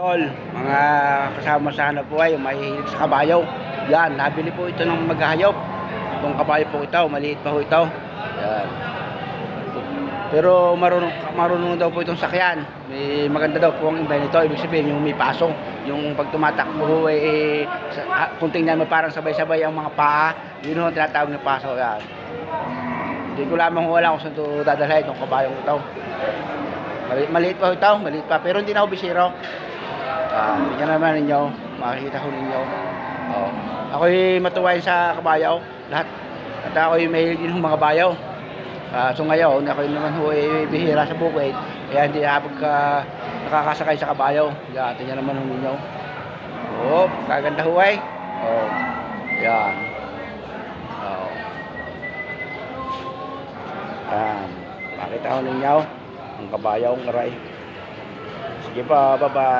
Tol, mga kasama sa hanap buhay, mahihilig sa kabayo. Yan, nabili po ito ng maghahayop. Itong kabayo po ito, maliit pa po ito. Yan. Pero marunong daw po itong sakyan. May maganda daw po ang iba nito. Ibig sabihin, yung may paso. Yung pag tumatakbo, kung tingnan mo parang sabay-sabay ang mga paa. Yun yung tinatawag na paso. Yan. Hindi ko lamang wala kung saan ito dadalhin itong kabayong ito. Maliit pa ito, maliit pa. Pero hindi na ako bisiro. Tingnan naman ninyo, makikita ko ninyo. Ako'y matuwain sa kabayo, lahat. At ako'y may din ng mga bayaw. So ngayon, ako'y naman bihira sa bukid, kaya hindi nakakasakay sa kabayo. Tingnan naman ninyo. Kaganda huway. Yan. Yan. Makita ko ninyo ang kabayong aray. Sige pa, bye-bye.